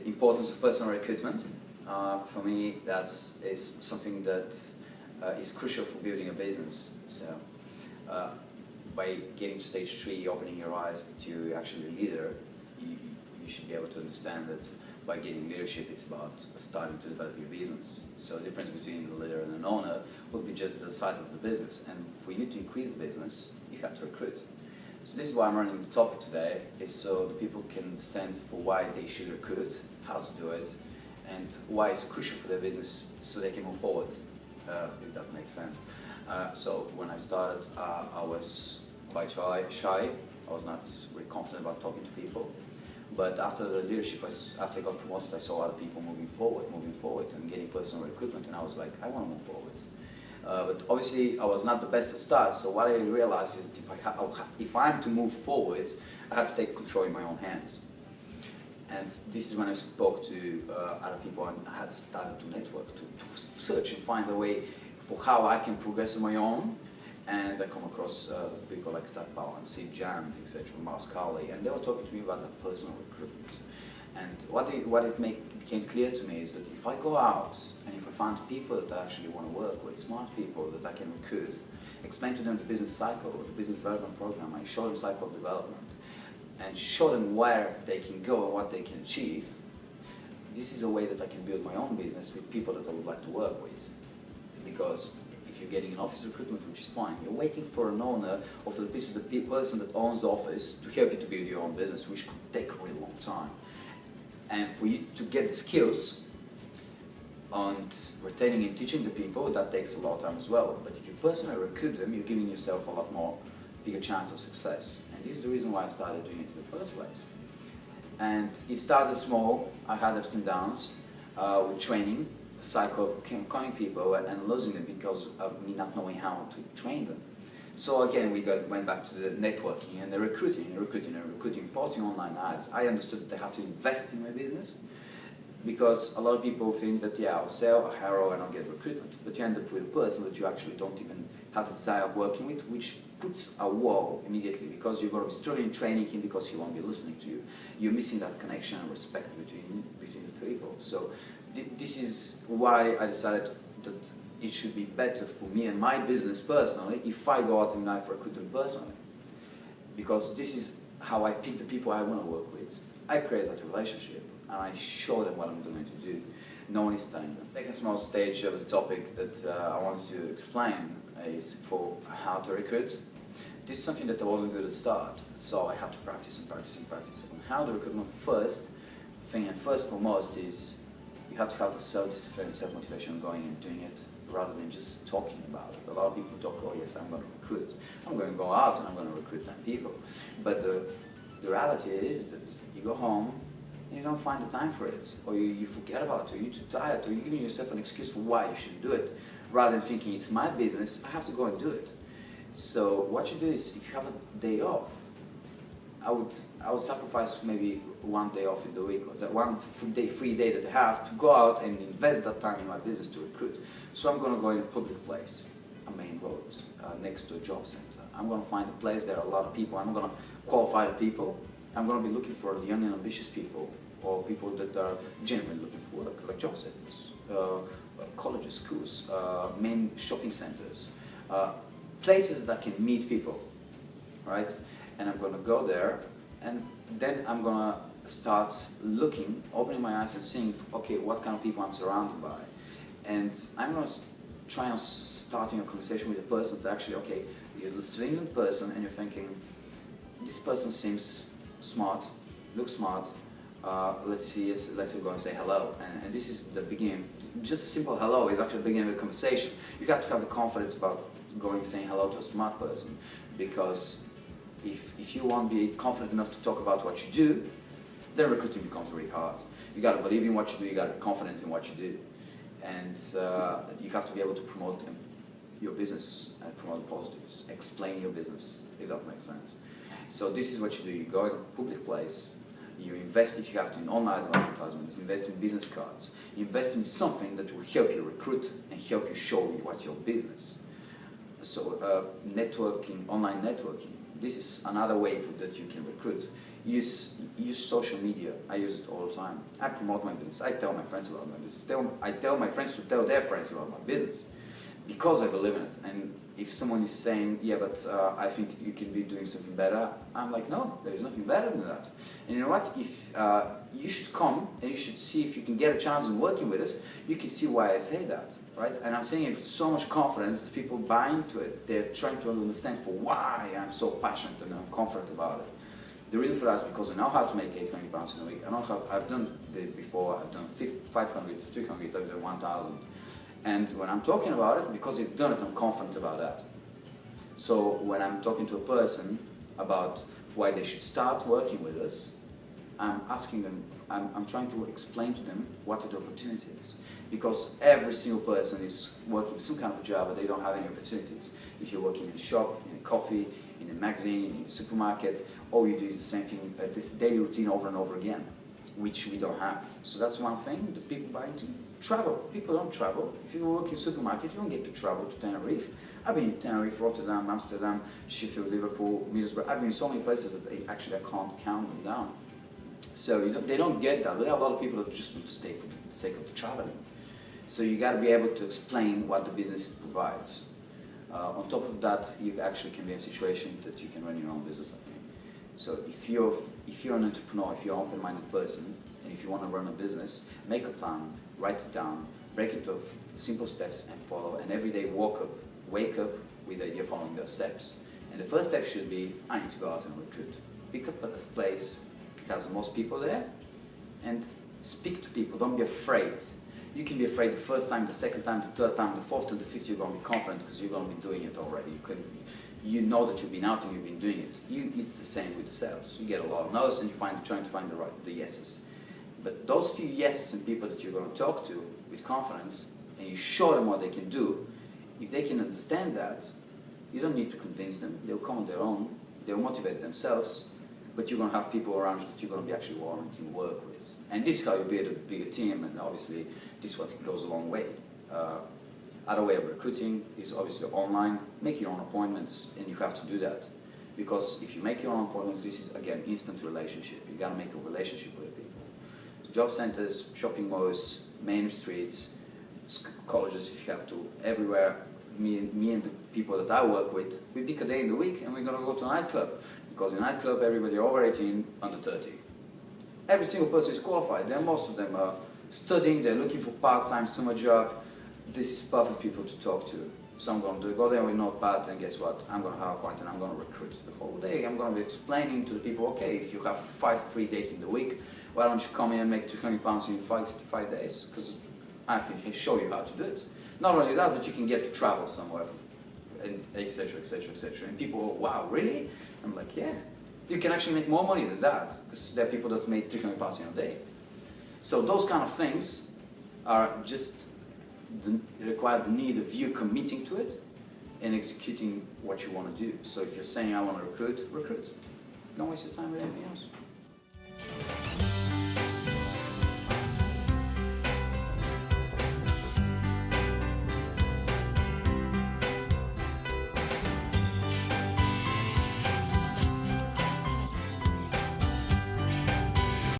Importance of personal recruitment. For me, is something that is crucial for building a business. So, by getting to stage 3, opening your eyes to actually a leader, you should be able to understand that by getting leadership, it's about starting to develop your business. So the difference between a leader and an owner would be just the size of the business. And for you to increase the business, you have to recruit. So this is why I'm running the topic today, is so the people can understand for why they should recruit, how to do it, and why it's crucial for their business so they can move forward, if that makes sense. So when I started, I was quite shy. I was not really confident about talking to people. But after the leadership, after I got promoted, I saw other people moving forward and getting personal recruitment, and I was like, I want to move forward. But obviously, I was not the best at start, so what I realized is that if I'm to move forward, I have to take control in my own hands. And this is when I spoke to other people, and I had started to network, to search and find a way for how I can progress on my own. And I come across people like Satpal and Sid Jan, etc., Mars Carley, and they were talking to me about the personal recruitment. And what became clear to me is that if I go out and if I find people that I actually want to work with, smart people that I can recruit, explain to them the business cycle, the business development program, I show them cycle of development, and show them where they can go and what they can achieve, this is a way that I can build my own business with people that I would like to work with. Because if you're getting an office recruitment, which is fine, you're waiting for an owner of the person that owns the office to help you to build your own business, which could take a really long time. And for you to get the skills on retaining and teaching the people, that takes a lot of time as well. But if you personally recruit them, you're giving yourself a lot more bigger chance of success. And this is the reason why I started doing it in the first place. And it started small. I had ups and downs with training, the cycle of coming people and losing them because of me not knowing how to train them. So again, went back to the networking and the recruiting, posting online ads. I understood that I have to invest in my business because a lot of people think that, yeah, I'll sell a hero and I'll get recruitment. But you end up with a person that you actually don't even have the desire of working with, which puts a wall immediately because you're going to be struggling training him because he won't be listening to you. You're missing that connection and respect between the people. So this is why I decided that it should be better for me and my business personally if I go out and I recruit them personally. Because this is how I pick the people I want to work with. I create that relationship and I show them what I'm going to do. No one is telling them. Second small stage of the topic that I wanted to explain is for how to recruit. This is something that I wasn't good at start, so I had to practice and practice and practice. And how to recruitment first foremost is you have to have the self-discipline and self-motivation going and doing it rather than just talking about it. A lot of people talk, oh yes, I'm going to recruit. I'm going to go out and I'm going to recruit 10 people. But the reality is that you go home and you don't find the time for it. Or you forget about it, or you're too tired, or you're giving yourself an excuse for why you shouldn't do it. Rather than thinking, it's my business, I have to go and do it. So what you do is, if you have a day off, I would sacrifice maybe one day off in the week, or that one free day that I have to go out and invest that time in my business to recruit. So I'm going to go in a public place, a main road, next to a job center. I'm going to find a place there are a lot of people. I'm going to qualify the people. I'm going to be looking for young and ambitious people, or people that are genuinely looking for work, like job centers, colleges, schools, main shopping centers, places that can meet people, right? And I'm going to go there, and then I'm going to start looking, opening my eyes and seeing, okay, what kind of people I'm surrounded by. And I'm going to try and starting a conversation with a person that actually, okay, you're seeing the person and you're thinking, this person seems smart, looks smart, let's go and say hello. And this is the beginning. Just a simple hello is actually the beginning of a conversation. You have to have the confidence about going and saying hello to a smart person, because if you won't be confident enough to talk about what you do, then recruiting becomes really hard. You got to believe in what you do, you got to be confident in what you do, and you have to be able to promote your business and promote positives, explain your business, if that makes sense. So this is what you do. You go to a public place, you invest if you have to in online advertisements, invest in business cards, invest in something that will help you recruit and help you show what's your business. So networking, online networking, This is another way that you can recruit. Use social media. I use it all the time. I promote my business. I tell my friends about my business. I tell my friends to tell their friends about my business because I believe in it. And if someone is saying, yeah, but I think you can be doing something better, I'm like, no, there is nothing better than that. And you know what? If you should come and you should see if you can get a chance in working with us, you can see why I say that, right? And I'm saying it with so much confidence that people buy into it. They're trying to understand for why I'm so passionate and I'm confident about it. The reason for that is because I know how to make £800 in a week. I know how I've done it before. I've done 500, 300, I've done 1,000. And when I'm talking about it, because I've done it, I'm confident about that. So when I'm talking to a person about why they should start working with us, I'm asking them, I'm trying to explain to them what are the opportunities. Because every single person is working some kind of a job, but they don't have any opportunities. If you're working in a shop, in a coffee, in a magazine, in a supermarket, all you do is the same thing, this daily routine over and over again, which we don't have. So that's one thing that people buy into. Travel. People don't travel. If you work in a supermarket, you don't get to travel to Tenerife. I've been in Tenerife, Rotterdam, Amsterdam, Sheffield, Liverpool, Middlesbrough. I've been in so many places that I can't count them down. So they don't get that. There are a lot of people that just want to stay for the sake of the traveling. So you got to be able to explain what the business provides. On top of that, you actually can be in a situation that you can run your own business. Okay? So if you're an entrepreneur, if you're an open-minded person, and if you want to run a business, make a plan, write it down, break it into simple steps and follow. And every day wake up with the idea of following those steps. And the first step should be, I need to go out and recruit. Pick up a place that has the most people there, and speak to people. Don't be afraid. You can be afraid the first time, the second time, the third time, the fourth and the fifth. You're going to be confident because you're going to be doing it already. You know that you've been out and you've been doing it. It's the same with the sales. You get a lot of no's and you're trying to find the yeses. But those few yeses and people that you're going to talk to with confidence, and you show them what they can do, if they can understand that, you don't need to convince them. They'll come on their own. They'll motivate themselves. But you're going to have people around you that you're going to be actually wanting to work with. And this is how you build a bigger team, and obviously this is what goes a long way. Other way of recruiting is obviously online. Make your own appointments, and you have to do that. Because if you make your own appointments, this is, again, instant relationship. You got to make a relationship with people. So job centers, shopping malls, main streets, colleges if you have to, everywhere. Me and the people that I work with, we pick a day in the week and we're going to go to a nightclub. Because in a nightclub, everybody over 18, under 30. Every single person is qualified. Most of them are studying, they're looking for part-time summer job. This is perfect people to talk to. So I'm going to go there with notepad, and guess what? I'm going to have a point and I'm going to recruit the whole day. I'm going to be explaining to the people, okay, if you have 3 days in the week, why don't you come in and make £200 in 5 days? Because I can show you how to do it. Not only that, but you can get to travel somewhere, and etc., etc., etc. And people go, wow, really? I'm like, yeah. You can actually make more money than that, because there are people that made £300 in a day. So those kind of things are just require the need of you committing to it and executing what you want to do. So if you're saying I want to recruit, recruit. Don't waste your time with anything else.